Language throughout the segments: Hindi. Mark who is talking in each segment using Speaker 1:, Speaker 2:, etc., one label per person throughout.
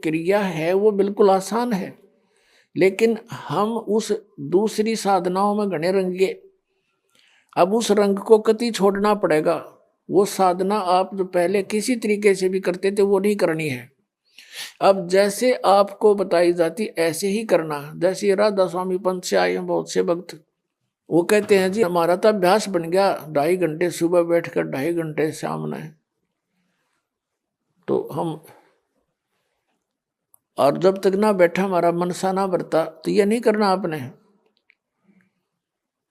Speaker 1: क्रिया है वो बिल्कुल आसान है, लेकिन हम उस दूसरी साधनाओं में घने रंगे। अब उस रंग को कति छोड़ना पड़ेगा। वो साधना आप जो पहले किसी तरीके से भी करते थे वो नहीं करनी है। अब जैसे आपको बताई जाती ऐसे ही करना। जैसे राधा स्वामी पंथ से आए हैं बहुत से भक्त, वो कहते हैं जी हमारा तो अभ्यास बन गया 2.5 घंटे सुबह बैठकर 2.5 घंटे सामने, तो हम, और जब तक ना बैठा हमारा मन सा ना भरता, तो ये नहीं करना आपने।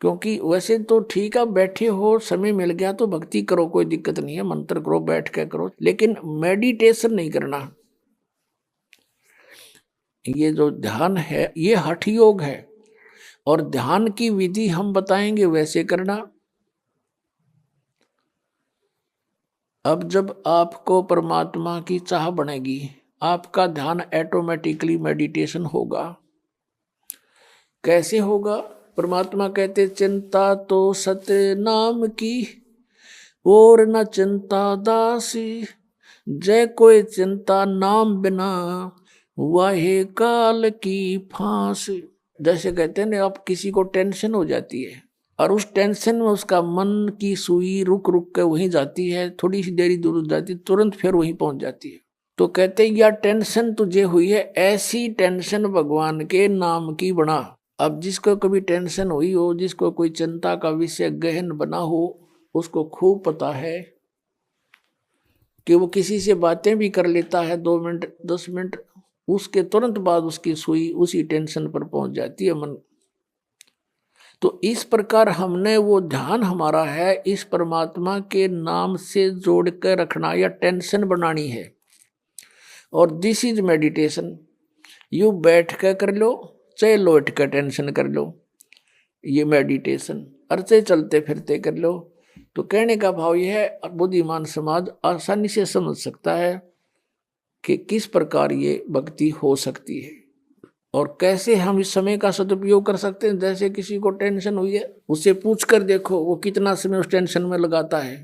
Speaker 1: क्योंकि वैसे तो ठीक है, बैठे हो समय मिल गया तो भक्ति करो, कोई दिक्कत नहीं है, मंत्र करो बैठ के करो, लेकिन मेडिटेशन नहीं करना। ये जो ध्यान है ये हठ योग है, और ध्यान की विधि हम बताएंगे वैसे करना। अब जब आपको परमात्मा की चाह बनेगी, आपका ध्यान ऑटोमेटिकली मेडिटेशन होगा। कैसे होगा? परमात्मा कहते चिंता तो सत्य नाम की, और न चिंता दासी, जय कोई चिंता नाम बिना, वाहे काल की फांसी। जैसे कहते हैं ना, आप किसी को टेंशन हो जाती है और उस टेंशन में उसका मन की सुई रुक रुक के वहीं जाती है, थोड़ी सी देरी दूर जाती, तुरंत फिर वहीं पहुंच जाती है। तो कहते हैं या टेंशन तुझे हुई है, ऐसी टेंशन भगवान के नाम की बना। अब जिसको कभी टेंशन हुई हो, जिसको कोई चिंता का विषय गहन बना हो, उसको खूब पता है कि वो किसी से बातें भी कर लेता है 2 मिनट 10 मिनट, उसके तुरंत बाद उसकी सुई उसी टेंशन पर पहुंच जाती है मन। तो इस प्रकार हमने वो ध्यान हमारा है इस परमात्मा के नाम से जोड़ कर रखना या टेंशन बनानी है। और दिस इज मेडिटेशन। यू बैठ कर लो चाहे लौट कर टेंशन कर लो, ये मेडिटेशन। अर्चे चलते फिरते कर लो। तो कहने का भाव यह है, बुद्धिमान समाज आसानी से समझ सकता है कि किस प्रकार ये भक्ति हो सकती है और कैसे हम इस समय का सदुपयोग कर सकते हैं। जैसे किसी को टेंशन हुई है, उससे पूछ कर देखो वो कितना समय उस टेंशन में लगाता है।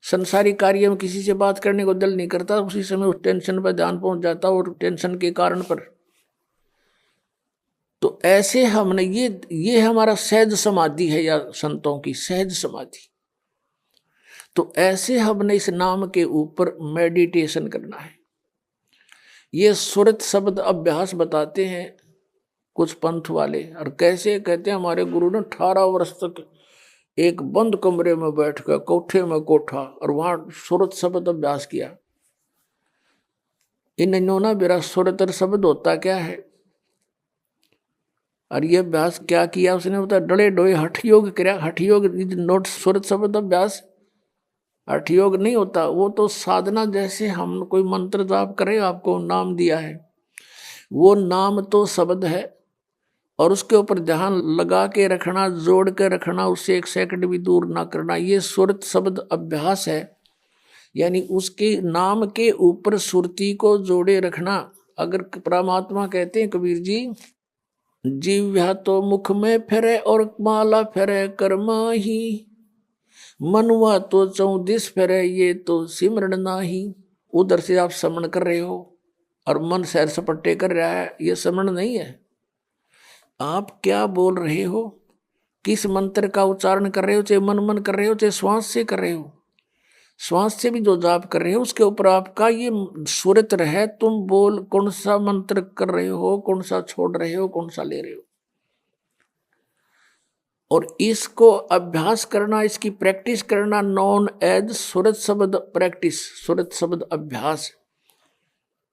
Speaker 1: संसारिक कार्य में किसी से बात करने को दिल नहीं करता, उसी समय उस टेंशन पर ध्यान पहुंच जाता और टेंशन के कारण पर। तो ऐसे हमने ये हमारा सहज समाधि है, या संतों की सहज समाधि। तो ऐसे हमने इस नाम के ऊपर मेडिटेशन करना है। ये सुरत शब्द अभ्यास बताते हैं कुछ पंथ वाले, और कैसे कहते हैं हमारे गुरु ने 18 वर्ष तक एक बंद कमरे में बैठकर, कोठे में कोठा, और वहां सुरत शब्द अभ्यास किया। इन्होंने मेरा सुरत शब्द होता क्या है, और ये अभ्यास क्या किया उसने, बता डले डोए हठ योग किया। हठ योग इज नॉट सुरत शब्द अभ्यास। हठ योग नहीं होता, वो तो साधना। जैसे हम कोई मंत्र जाप करें, आपको नाम दिया है, वो नाम तो शब्द है, और उसके ऊपर ध्यान लगा के रखना, जोड़ के रखना, उससे 1 सेकंड भी दूर ना करना, ये सुरत शब्द अभ्यास है। यानी उसके नाम के ऊपर सुरती को जोड़े रखना। अगर परमात्मा कहते हैं कबीर जी, जीव्या तो मुख में फिरे और माला फिरे कर्मा ही, मनुआ तो 34 फिरे ये तो सिमरण नाही। उधर से आप समण कर रहे हो और मन सैर सपट्टे कर रहा है, ये समण नहीं है। आप क्या बोल रहे हो, किस मंत्र का उच्चारण कर रहे हो, चाहे मन मन कर रहे हो चाहे श्वास से कर रहे हो, श्वास से भी जो जाप कर रहे हो उसके ऊपर आपका ये सुरत रहे। तुम बोल कौन सा मंत्र कर रहे हो, कौन सा छोड़ रहे हो, कौन सा ले रहे हो। और इसको अभ्यास करना, इसकी प्रैक्टिस करना, नॉन एज सुरत शब्द प्रैक्टिस, सुरत शब्द अभ्यास।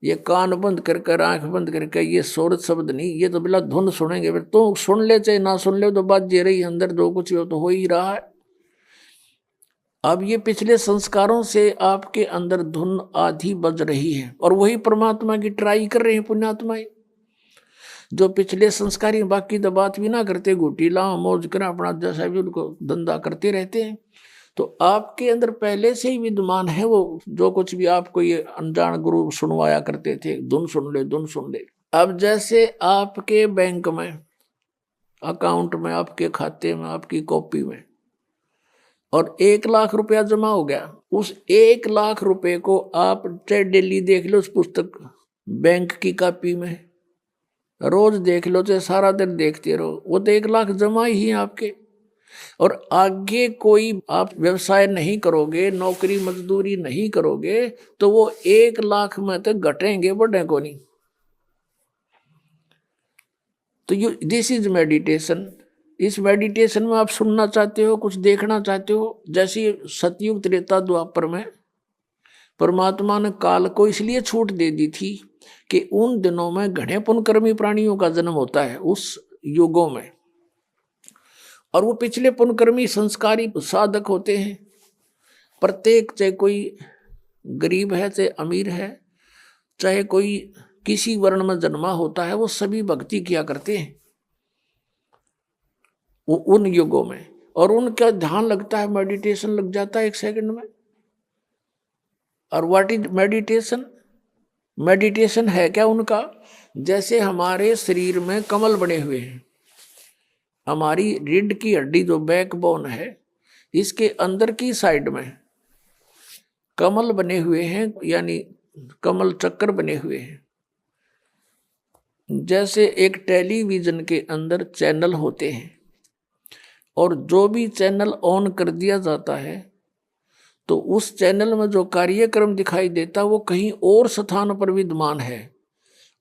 Speaker 1: ये कान बंद करके आंख बंद करके ये सुरत शब्द नहीं, ये तो बिला धुन सुनेंगे। फिर तो सुन ले चाहे ना सुन ले, तो बात जे रही अंदर जो कुछ हो तो हो ही रहा है। अब ये पिछले संस्कारों से आपके अंदर धुन आधी बज रही है, और वही परमात्मा की ट्राई कर रहे हैं पुण्यात्माएं। जो पिछले संस्कारी बाकी तो बात भी ना करते, घुटी लाओ मौज कर अपना जैसा भी उनको धंधा करते रहते हैं। तो आपके अंदर पहले से ही विद्यमान है वो, जो कुछ भी आपको ये अनजान गुरु सुनवाया करते थे, धुन सुन ले धुन सुन ले। अब जैसे आपके बैंक में, अकाउंट में, आपके खाते में, आपकी कॉपी में, और 1 लाख रुपया जमा हो गया, उस 1 लाख रुपए को आप चाहे डेली देख लो उस पुस्तक बैंक की कॉपी में रोज देख लो, चाहे सारा दिन देखते रहो, वो तो 1 लाख जमा ही है आपके। और आगे कोई आप व्यवसाय नहीं करोगे, नौकरी मजदूरी नहीं करोगे, तो वो 1 लाख में तो घटेंगे, बढ़े को नहीं। तो यू दिस इज मेडिटेशन। इस मेडिटेशन में आप सुनना चाहते हो, कुछ देखना चाहते हो, जैसे सतयुग त्रेता द्वापर में परमात्मा ने काल को इसलिए छूट दे दी थी कि उन दिनों में घने पुण्यकर्मी प्राणियों का जन्म होता है उस युगों में, और वो पिछले पुण्यकर्मी संस्कारी साधक होते हैं। प्रत्येक, चाहे कोई गरीब है चाहे अमीर है, चाहे कोई किसी वर्ण में जन्मा होता है, वो सभी भक्ति किया करते हैं उन युगों में। और उनका ध्यान लगता है, मेडिटेशन लग जाता है 1 सेकंड में। और व्हाट इज मेडिटेशन? मेडिटेशन है क्या उनका? जैसे हमारे शरीर में कमल बने हुए हैं, हमारी रीढ़ की हड्डी जो बैकबोन है, इसके अंदर की साइड में कमल बने हुए हैं, यानी कमल चक्कर बने हुए हैं। जैसे एक टेलीविजन के अंदर चैनल होते हैं, और जो भी चैनल ऑन कर दिया जाता है तो उस चैनल में जो कार्यक्रम दिखाई देता वो कहीं और स्थान पर विद्यमान है,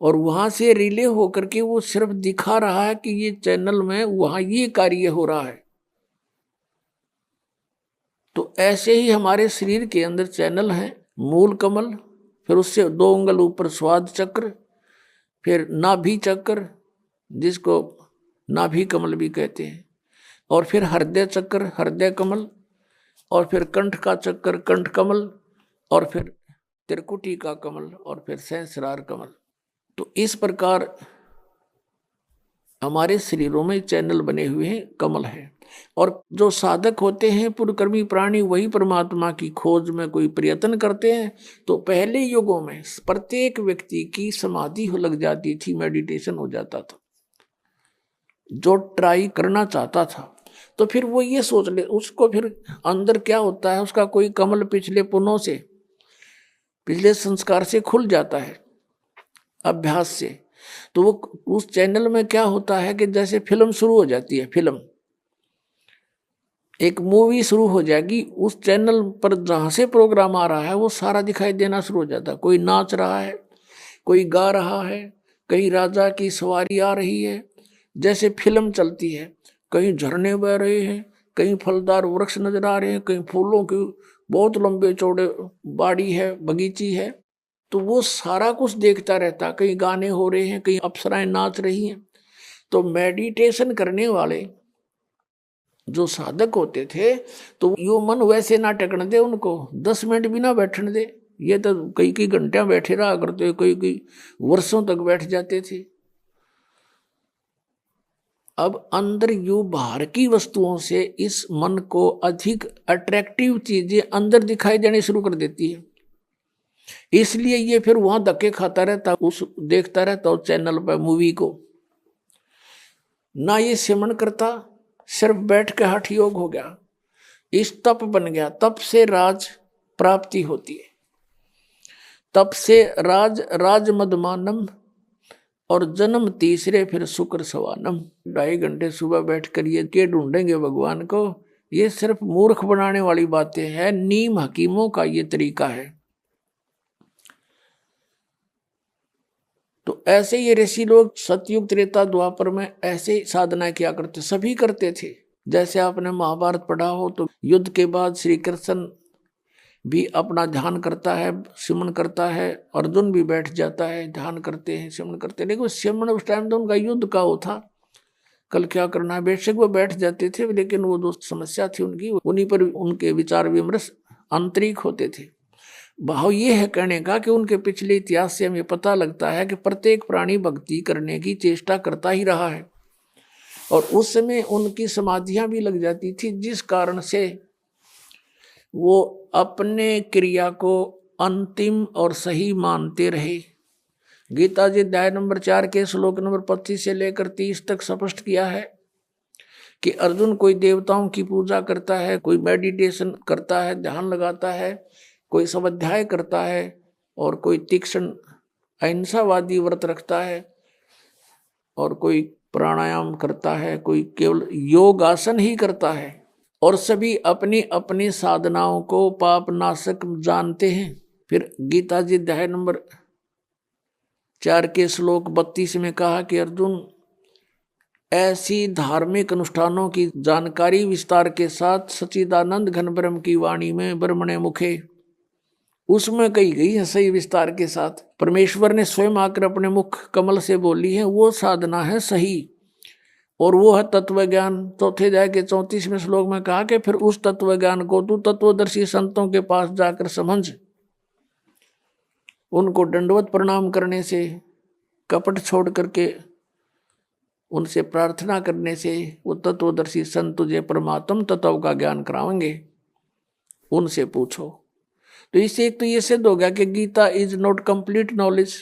Speaker 1: और वहां से रिले होकर के वो सिर्फ दिखा रहा है कि ये चैनल में वहां ये कार्य हो रहा है। तो ऐसे ही हमारे शरीर के अंदर चैनल है, मूल कमल, फिर उससे 2 उंगल ऊपर स्वाद चक्र, फिर नाभि चक्र जिसको नाभि कमल भी कहते हैं, और फिर हृदय चक्र हृदय कमल, और फिर कंठ का चक्कर कंठ कमल, और फिर त्रिकुटी का कमल, और फिर सहस्रार कमल। तो इस प्रकार हमारे शरीरों में चैनल बने हुए हैं, कमल है। और जो साधक होते हैं पुण्यकर्मी प्राणी, वही परमात्मा की खोज में कोई प्रयत्न करते हैं। तो पहले युगों में प्रत्येक व्यक्ति की समाधि हो लग जाती थी, मेडिटेशन हो जाता था। जो ट्राई करना चाहता था तो फिर वो ये सोच ले, उसको फिर अंदर क्या होता है, उसका कोई कमल पिछले पुण्यों से, पिछले संस्कार से खुल जाता है अभ्यास से। तो वो उस चैनल में क्या होता है कि जैसे फिल्म शुरू हो जाती है, फिल्म एक मूवी शुरू हो जाएगी, उस चैनल पर जहाँ से प्रोग्राम आ रहा है वो सारा दिखाई देना शुरू हो जाता है। कोई नाच रहा है, कोई गा रहा है, कहीं राजा की सवारी आ रही है, जैसे फिल्म चलती है। कहीं झरने बह रहे हैं, कहीं फलदार वृक्ष नजर आ रहे हैं, कहीं फूलों की बहुत लंबे चौड़े बाड़ी है, बगीची है। तो वो सारा कुछ देखता रहता, कहीं गाने हो रहे हैं, कहीं अप्सराएं नाच रही हैं। तो मेडिटेशन करने वाले जो साधक होते थे, तो यो मन वैसे ना टेकने दे उनको, 10 मिनट भी ना बैठने दे। ये तो कई कई घंटे बैठे रहा करते, कई कई वर्षों तक बैठ जाते थे। अब अंदर यू बाहर की वस्तुओं से इस मन को अधिक अट्रैक्टिव चीजें अंदर दिखाई देनी शुरू कर देती है, इसलिए ये फिर वहां धक्के खाता रहता, उस देखता रहता उस चैनल पर मूवी को। ना ये सिमरण करता, सिर्फ बैठ के हठ योग हो गया, इस तप बन गया। तप से राज प्राप्ति होती है, तप से राज मदमानम, और जन्म तीसरे फिर शुक्र सवानम। 2.5 घंटे सुबह बैठकर ये के ढूंढेंगे भगवान को, ये सिर्फ मूर्ख बनाने वाली बातें हैं। नीम हकीमों का ये तरीका है। तो ऐसे ये ऋषि लोग सतयुग त्रेता द्वापर में ऐसे साधना किया करते, सभी करते थे। जैसे आपने महाभारत पढ़ा हो तो युद्ध के बाद श्री कृष्ण भी अपना ध्यान करता है, सिमरण करता है, अर्जुन भी बैठ जाता है, ध्यान करते हैं, सिमरण करते हैं। लेकिन सिमरण उस टाइम तो उनका युद्ध का वो था, कल क्या करना है। बेशक वो बैठ जाते थे, लेकिन वो जो समस्या थी उनकी, उन्हीं पर उनके विचार विमर्श आंतरिक होते थे। भाव ये है कहने का कि उनके पिछले इतिहास से हमें पता लगता है कि प्रत्येक प्राणी भक्ति करने की चेष्टा करता ही रहा है, और उस समय उनकी समाधियां भी लग जाती थी, जिस कारण से वो अपने क्रिया को अंतिम और सही मानते रहे। गीता जी अध्याय नंबर 4 के श्लोक नंबर 25 से लेकर 30 तक स्पष्ट किया है कि अर्जुन कोई देवताओं की पूजा करता है, कोई मेडिटेशन करता है, ध्यान लगाता है, कोई स्वाध्याय करता है, और कोई तीक्ष्ण अहिंसावादी व्रत रखता है और कोई प्राणायाम करता है, कोई केवल योग आसन ही करता है, और सभी अपनी अपनी साधनाओं को पाप नाशक जानते हैं। फिर गीता जी अध्याय नंबर 4 के श्लोक 32 में कहा कि अर्जुन, ऐसी धार्मिक अनुष्ठानों की जानकारी विस्तार के साथ सच्चिदानंद घन ब्रह्म की वाणी में ब्रह्मणे मुखे, उसमें कही गई है सही विस्तार के साथ, परमेश्वर ने स्वयं आकर अपने मुख कमल से बोली है, वो साधना है सही, और वो है तत्व ज्ञान। चौथे अध्याय के 34वें श्लोक में कहा कि फिर उस तत्व ज्ञान को तू तत्वदर्शी संतों के पास जाकर समझ, उनको दंडवत प्रणाम करने से, कपट छोड़ करके उनसे प्रार्थना करने से वो तत्वदर्शी संत तुझे परमात्म तत्व का ज्ञान कराएंगे, उनसे पूछो। तो इससे एक तो ये सिद्ध हो गया कि Gita is not complete knowledge.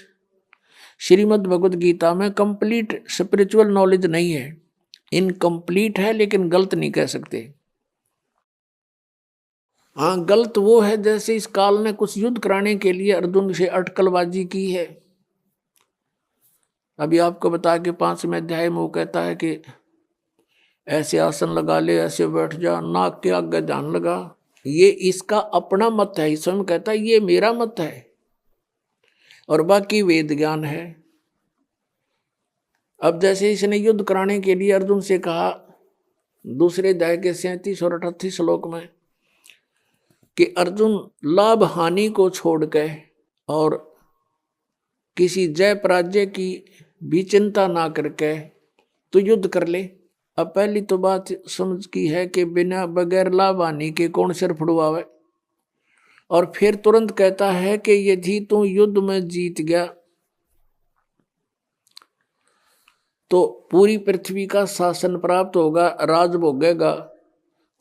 Speaker 1: Shrimad Bhagavad Gita में कंप्लीट स्पिरिचुअल नॉलेज नहीं है, इनकम्प्लीट है, लेकिन गलत नहीं कह सकते। हाँ, गलत वो है जैसे इस काल ने कुछ युद्ध कराने के लिए अर्जुन से अटकलबाजी की है। अभी आपको बता के 5वें अध्याय में वो कहता है कि ऐसे आसन लगा ले, ऐसे बैठ जा, नाक के आगे ध्यान लगा। ये इसका अपना मत है, स्वयं कहता है ये मेरा मत है, और बाकी वेद ज्ञान है। अब जैसे इसने युद्ध कराने के लिए अर्जुन से कहा दूसरे अध्याय के 37 और 38 श्लोक में कि अर्जुन, लाभ हानि को छोड़ के और किसी जय पराजय की भी चिंता ना करके तो युद्ध कर ले। अब पहली तो बात समझ की है कि बिना बगैर लाभ हानि के कौन सिर फुड़वावे, और फिर तुरंत कहता है कि यदि तू युद्ध में जीत गया तो पूरी पृथ्वी का शासन प्राप्त होगा, राज भोगेगा,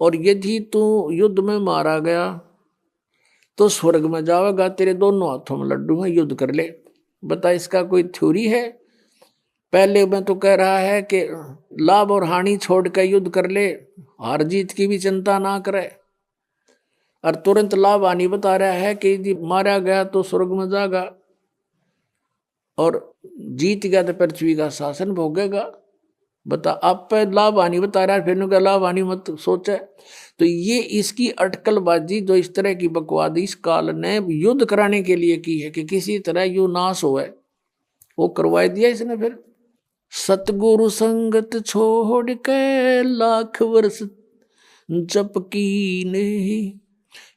Speaker 1: और यदि तू युद्ध में मारा गया तो स्वर्ग में जाएगा, तेरे दोनों हाथों में लड्डू हैं, युद्ध कर ले। बता, इसका कोई थ्योरी है? पहले में तो कह रहा है कि लाभ और हानि छोड़ कर युद्ध कर ले, हार जीत की भी चिंता ना करे, और तुरंत लाभ हानि बता रहा है कि यदि मारा गया तो स्वर्ग में जाएगा और जीत गया तो पृथ्वी का शासन भोगेगा। बता, आप पे लाभ हानि बता रहा है, फिर का लाभ हानि मत सोचे। तो ये इसकी अटकलबाजी जो इस तरह की बकवाद इस काल ने युद्ध कराने के लिए की है कि किसी तरह यू नाश हो, वो करवा दिया इसने। फिर सतगुरु संगत छोड़ के लाख वर्ष जप की नहीं,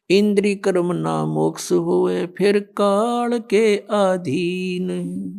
Speaker 1: इंद्री कर्म ना मोक्ष होए फिर काल के अधीन।